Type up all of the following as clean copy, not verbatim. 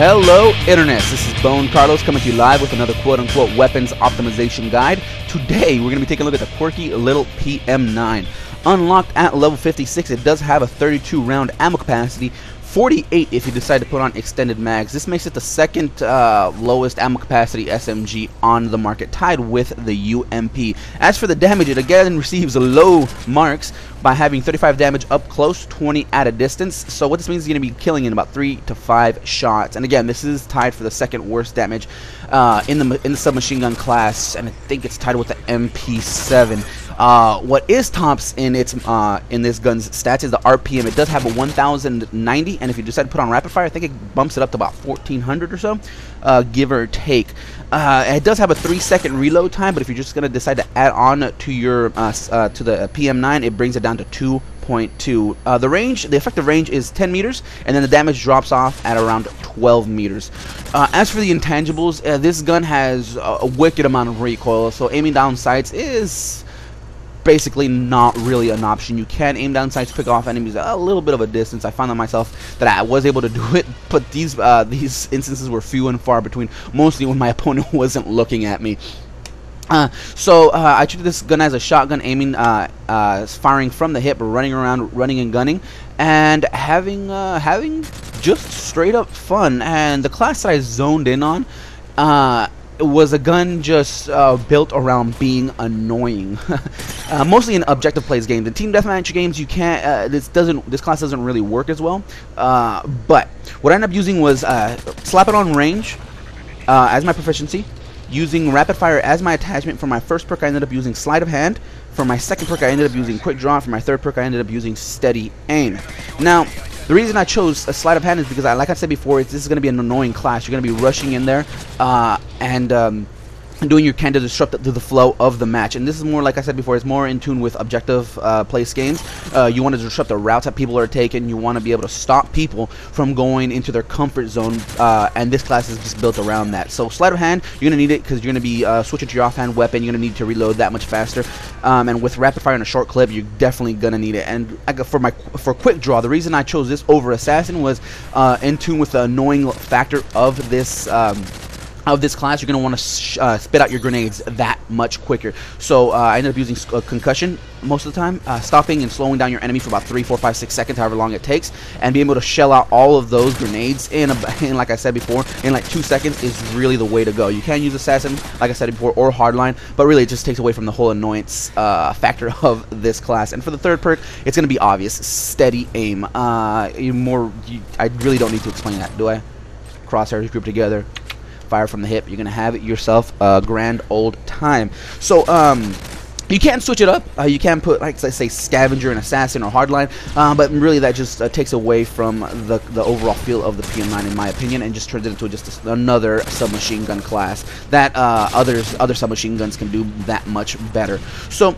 Hello Internets, this is BoneCarlos coming to you live with another quote-unquote weapons optimization guide. Today we're going to be taking a look at the quirky little PM-9. Unlocked at level 56, it does have a 32 round ammo capacity, 48 if you decide to put on extended mags. This makes it the second lowest ammo capacity SMG on the market, tied with the UMP. As for the damage, it again receives low marks by having 35 damage up close, 20 at a distance. So what this means is you're going to be killing in about 3 to 5 shots. And again, this is tied for the second worst damage in the submachine gun class, and I think it's tied with the MP7. What is tops in its in this gun's stats is the RPM. It does have a 1090, and if you decide to put on rapid fire, I think it bumps it up to about 1400 or so, give or take. It does have a 3-second reload time, but if you're just going to decide to add on to your to the PM-9, it brings it down to 2.2. The effective range is 10 meters, and then the damage drops off at around 12 meters. As for the intangibles, this gun has a wicked amount of recoil, so aiming down sights is basically not really an option. You can aim down sights, pick off enemies a little bit of a distance. I found on myself that I was able to do it, but these instances were few and far between, mostly when my opponent wasn't looking at me. So I treated this gun as a shotgun, aiming, firing from the hip, running around, running and gunning, and having just straight up fun. And the class that I zoned in on was a gun just built around being annoying. Mostly in objective plays games. In team deathmatch games, you can't. This class doesn't really work as well. But what I ended up using was slap it on range as my proficiency. Using rapid fire as my attachment. For my first perk, I ended up using sleight of hand. For my second perk, I ended up using quick draw. For my third perk, I ended up using steady aim. Now, the reason I chose a sleight of hand is because, like I said before, this is going to be an annoying class. You're going to be rushing in there and doing your can to disrupt the flow of the match. And this is more, like I said before, it's more in tune with objective place games. You want to disrupt the routes that people are taking. You want to be able to stop people from going into their comfort zone, and this class is just built around that. So sleight of hand, you're going to need it because you're going to be switching to your offhand weapon. You're going to need to reload that much faster, and with rapid fire in a short clip, you're definitely going to need it. And for quick draw, the reason I chose this over assassin was in tune with the annoying factor of this class. You're going to want to spit out your grenades that much quicker. So I ended up using concussion most of the time, stopping and slowing down your enemy for about 3, 4, 5, 6 seconds, however long it takes, and being able to shell out all of those grenades in like I said before, in like 2 seconds is really the way to go. You can use assassin, like I said before, or hardline, but really it just takes away from the whole annoyance factor of this class. And for the third perk, it's going to be obvious: steady aim. I really don't need to explain that, do I? Crosshairs group together, fire from the hip, you're gonna have it yourself a grand old time. So you can switch it up. You can put, like, let's say, scavenger and assassin or hardline, but really that just takes away from the overall feel of the PM-9, in my opinion, and just turns it into just another submachine gun class that other submachine guns can do that much better. So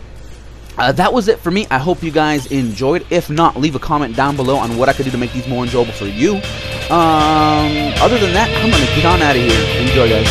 that was it for me. I hope you guys enjoyed. If not, leave a comment down below on what I could do to make these more enjoyable for you. Other than that, I'm gonna get on out of here. Enjoy, guys.